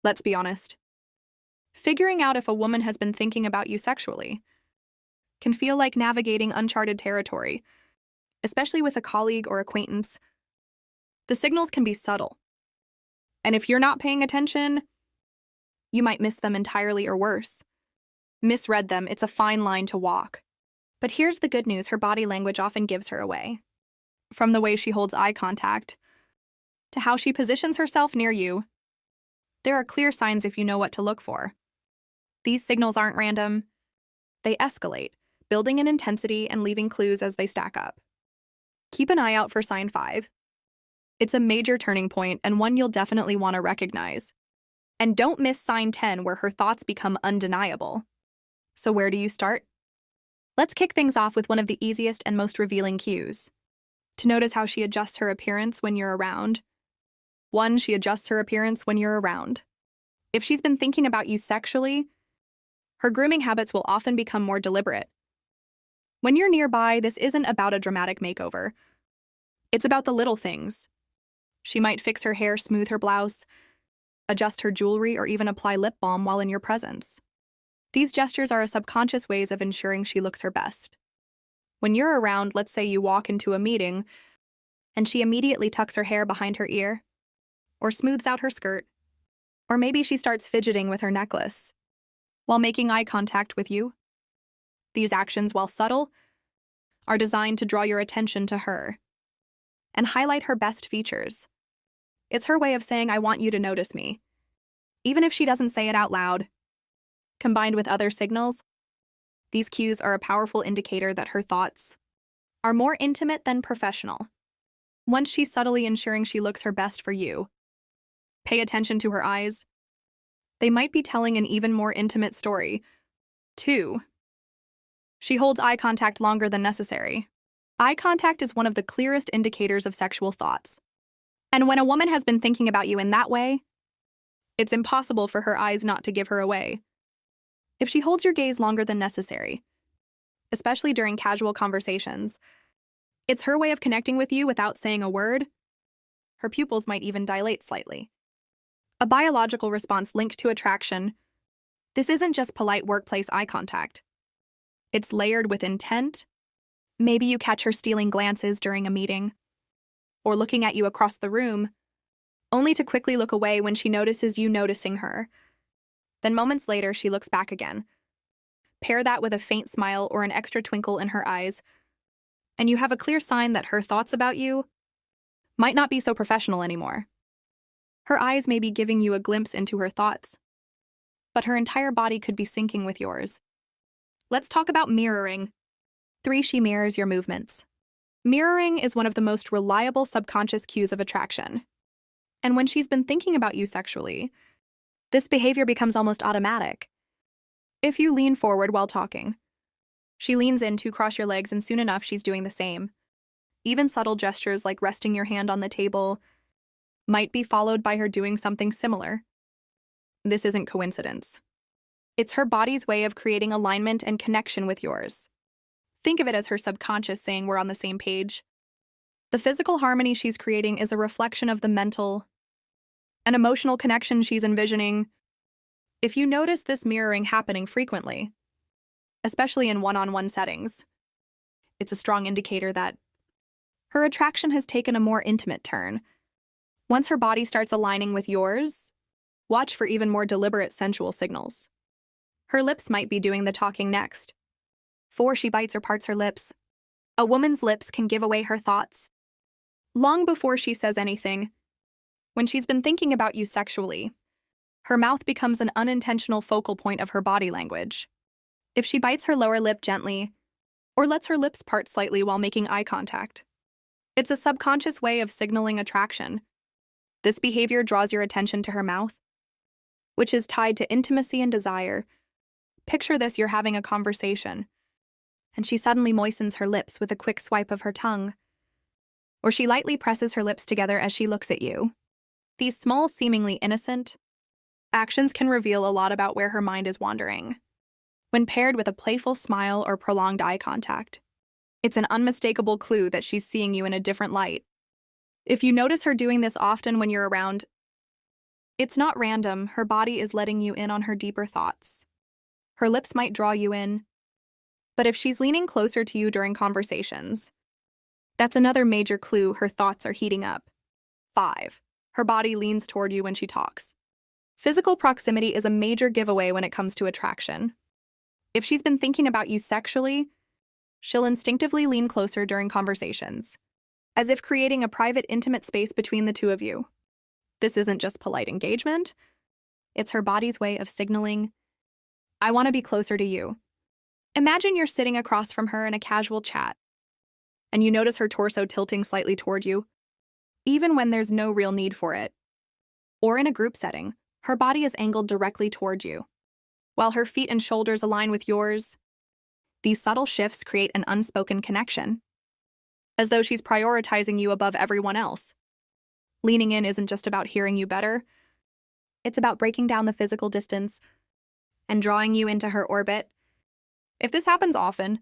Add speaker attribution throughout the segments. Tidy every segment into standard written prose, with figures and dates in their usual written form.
Speaker 1: Let's be honest. Figuring out if a woman has been thinking about you sexually can feel like navigating uncharted territory, especially with a colleague or acquaintance. The signals can be subtle, and if you're not paying attention, you might miss them entirely or worse. Misread them, it's a fine line to walk. But here's the good news, her body language often gives her away. From the way she holds eye contact to how she positions herself near you, there are clear signs if you know what to look for. These signals aren't random. They escalate, building in intensity and leaving clues as they stack up. Keep an eye out for sign 5. It's a major turning point and one you'll definitely want to recognize. And don't miss sign 10, where her thoughts become undeniable. So where do you start? Let's kick things off with one of the easiest and most revealing cues. To notice how she adjusts her appearance when you're around. 1. She adjusts her appearance when you're around. If she's been thinking about you sexually, her grooming habits will often become more deliberate. When you're nearby, this isn't about a dramatic makeover. It's about the little things. She might fix her hair, smooth her blouse, adjust her jewelry, or even apply lip balm while in your presence. These gestures are subconscious ways of ensuring she looks her best. When you're around, let's say you walk into a meeting, and she immediately tucks her hair behind her ear, or smooths out her skirt, or maybe she starts fidgeting with her necklace while making eye contact with you. These actions, while subtle, are designed to draw your attention to her and highlight her best features. It's her way of saying, I want you to notice me. Even if she doesn't say it out loud. Combined with other signals, these cues are a powerful indicator that her thoughts are more intimate than professional. Once she's subtly ensuring she looks her best for you, pay attention to her eyes. They might be telling an even more intimate story. 2. She holds eye contact longer than necessary. Eye contact is one of the clearest indicators of sexual thoughts. And when a woman has been thinking about you in that way, it's impossible for her eyes not to give her away. If she holds your gaze longer than necessary, especially during casual conversations, it's her way of connecting with you without saying a word. Her pupils might even dilate slightly. A biological response linked to attraction. This isn't just polite workplace eye contact. It's layered with intent. Maybe you catch her stealing glances during a meeting, or looking at you across the room, only to quickly look away when she notices you noticing her. Then moments later, she looks back again. Pair that with a faint smile or an extra twinkle in her eyes, and you have a clear sign that her thoughts about you might not be so professional anymore. Her eyes may be giving you a glimpse into her thoughts, but her entire body could be syncing with yours. Let's talk about mirroring. 3. She mirrors your movements. Mirroring is one of the most reliable subconscious cues of attraction. And when she's been thinking about you sexually, this behavior becomes almost automatic. If you lean forward while talking, she leans in to cross your legs, and soon enough she's doing the same. Even subtle gestures like resting your hand on the table might be followed by her doing something similar. This isn't coincidence. It's her body's way of creating alignment and connection with yours. Think of it as her subconscious saying we're on the same page. The physical harmony she's creating is a reflection of the mental and emotional connection she's envisioning. If you notice this mirroring happening frequently, especially in one-on-one settings, it's a strong indicator that her attraction has taken a more intimate turn. Once her body starts aligning with yours, watch for even more deliberate sensual signals. Her lips might be doing the talking next. 4. She bites or parts her lips. A woman's lips can give away her thoughts long before she says anything. When she's been thinking about you sexually, her mouth becomes an unintentional focal point of her body language. If she bites her lower lip gently, or lets her lips part slightly while making eye contact, it's a subconscious way of signaling attraction. This behavior draws your attention to her mouth, which is tied to intimacy and desire. Picture this: you're having a conversation, and she suddenly moistens her lips with a quick swipe of her tongue, or she lightly presses her lips together as she looks at you. These small, seemingly innocent actions can reveal a lot about where her mind is wandering. When paired with a playful smile or prolonged eye contact, it's an unmistakable clue that she's seeing you in a different light. If you notice her doing this often when you're around, It's not random, her body is letting you in on her deeper thoughts. Her lips might draw you in, but if she's leaning closer to you during conversations, that's another major clue her thoughts are heating up. 5. Her body leans toward you when she talks. Physical proximity is a major giveaway when it comes to attraction. If she's been thinking about you sexually, she'll instinctively lean closer during conversations, as if creating a private, intimate space between the two of you. This isn't just polite engagement, it's her body's way of signaling, I want to be closer to you. Imagine you're sitting across from her in a casual chat, and you notice her torso tilting slightly toward you, even when there's no real need for it. Or in a group setting, her body is angled directly toward you, while her feet and shoulders align with yours. These subtle shifts create an unspoken connection, as though she's prioritizing you above everyone else. Leaning in isn't just about hearing you better, it's about breaking down the physical distance and drawing you into her orbit. If this happens often,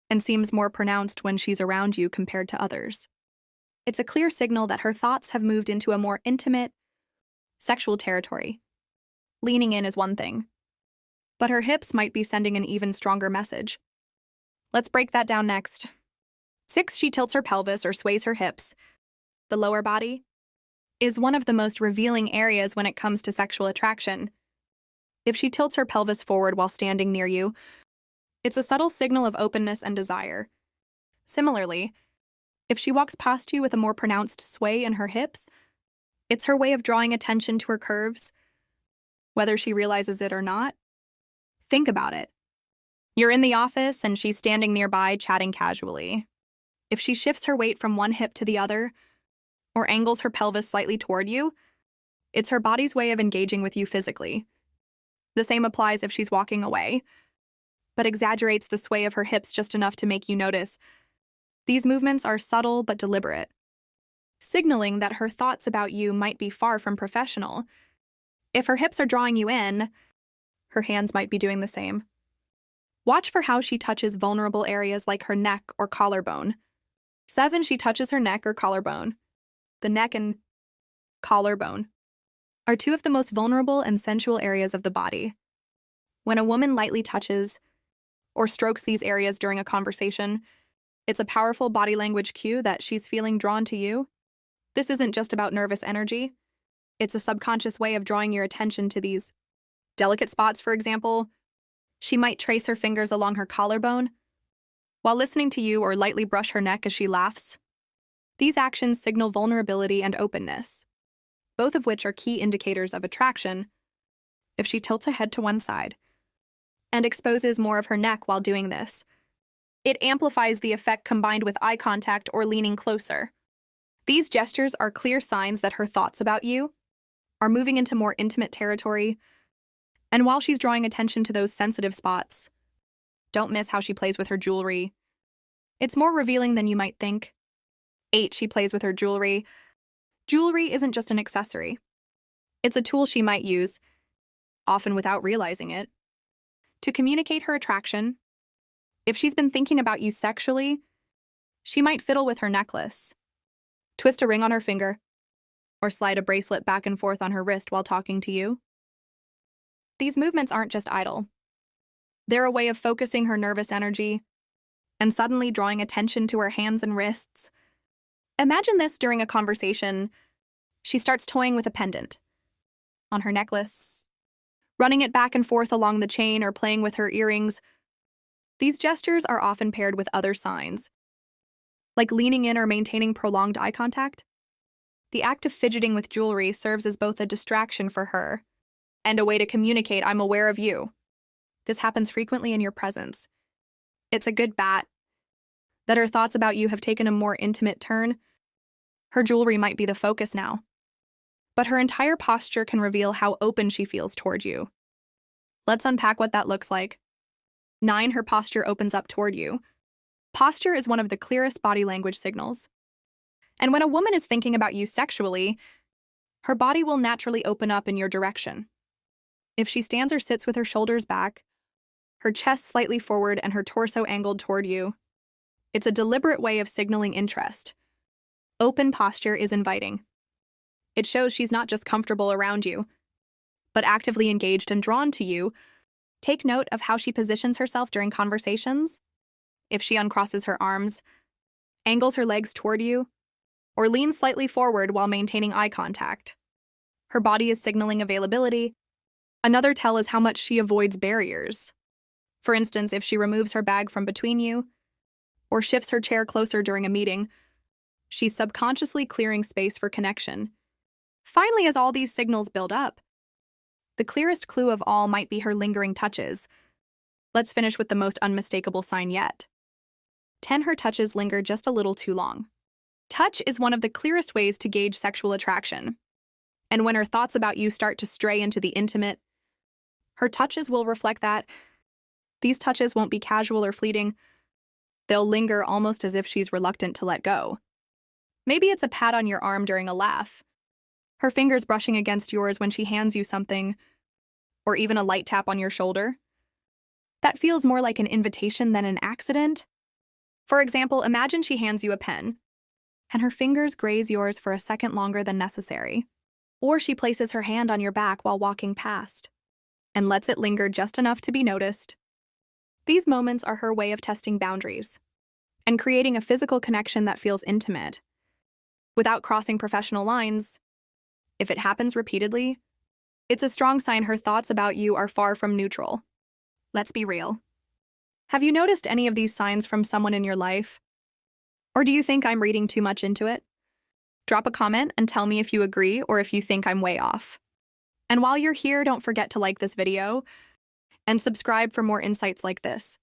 Speaker 1: and seems more pronounced when she's around you compared to others, it's a clear signal that her thoughts have moved into a more intimate, sexual territory. Leaning in is one thing, but her hips might be sending an even stronger message. Let's break that down next. 6. She tilts her pelvis or sways her hips. The lower body is one of the most revealing areas when it comes to sexual attraction. If she tilts her pelvis forward while standing near you, it's a subtle signal of openness and desire. Similarly, if she walks past you with a more pronounced sway in her hips, it's her way of drawing attention to her curves, whether she realizes it or not. Think about it. You're in the office and she's standing nearby chatting casually. If she shifts her weight from one hip to the other, or angles her pelvis slightly toward you, it's her body's way of engaging with you physically. The same applies if she's walking away, but exaggerates the sway of her hips just enough to make you notice. These movements are subtle but deliberate, signaling that her thoughts about you might be far from professional. If her hips are drawing you in, her hands might be doing the same. Watch for how she touches vulnerable areas like her neck or collarbone. 7. She touches her neck or collarbone. The neck and collarbone are two of the most vulnerable and sensual areas of the body. When a woman lightly touches or strokes these areas during a conversation, it's a powerful body language cue that she's feeling drawn to you. This isn't just about nervous energy. It's a subconscious way of drawing your attention to these delicate spots. For example, she might trace her fingers along her collarbone while listening to you or lightly brush her neck as she laughs. These actions signal vulnerability and openness, both of which are key indicators of attraction. If she tilts her head to one side and exposes more of her neck while doing this, it amplifies the effect combined with eye contact or leaning closer. These gestures are clear signs that her thoughts about you are moving into more intimate territory, and while she's drawing attention to those sensitive spots, don't miss how she plays with her jewelry. It's more revealing than you might think. 8. She plays with her jewelry. Jewelry isn't just an accessory. It's a tool she might use, often without realizing it, to communicate her attraction. If she's been thinking about you sexually, she might fiddle with her necklace, twist a ring on her finger, or slide a bracelet back and forth on her wrist while talking to you. These movements aren't just idle. They're a way of focusing her nervous energy and suddenly drawing attention to her hands and wrists. Imagine this during a conversation. She starts toying with a pendant on her necklace, running it back and forth along the chain or playing with her earrings. These gestures are often paired with other signs, like leaning in or maintaining prolonged eye contact. The act of fidgeting with jewelry serves as both a distraction for her and a way to communicate, I'm aware of you. This happens frequently in your presence. It's a good bet that her thoughts about you have taken a more intimate turn. Her jewelry might be the focus now, but her entire posture can reveal how open she feels toward you. Let's unpack what that looks like. 9. Her posture opens up toward you. Posture is one of the clearest body language signals. And when a woman is thinking about you sexually, her body will naturally open up in your direction. If she stands or sits with her shoulders back, her chest slightly forward and her torso angled toward you, it's a deliberate way of signaling interest. Open posture is inviting. It shows she's not just comfortable around you, but actively engaged and drawn to you. Take note of how she positions herself during conversations. If she uncrosses her arms, angles her legs toward you, or leans slightly forward while maintaining eye contact. Her body is signaling availability. Another tell is how much she avoids barriers. For instance, if she removes her bag from between you, or shifts her chair closer during a meeting, she's subconsciously clearing space for connection. Finally, as all these signals build up, the clearest clue of all might be her lingering touches. Let's finish with the most unmistakable sign yet. 10. Her touches linger just a little too long. Touch is one of the clearest ways to gauge sexual attraction. And when her thoughts about you start to stray into the intimate, her touches will reflect that. These touches won't be casual or fleeting. They'll linger almost as if she's reluctant to let go. Maybe it's a pat on your arm during a laugh, her fingers brushing against yours when she hands you something, or even a light tap on your shoulder. That feels more like an invitation than an accident. For example, imagine she hands you a pen, and her fingers graze yours for a second longer than necessary. Or she places her hand on your back while walking past, and lets it linger just enough to be noticed. These moments are her way of testing boundaries and creating a physical connection that feels intimate, without crossing professional lines. If it happens repeatedly, it's a strong sign her thoughts about you are far from neutral. Let's be real. Have you noticed any of these signs from someone in your life? Or do you think I'm reading too much into it? Drop a comment and tell me if you agree or if you think I'm way off. And while you're here, don't forget to like this video and subscribe for more insights like this.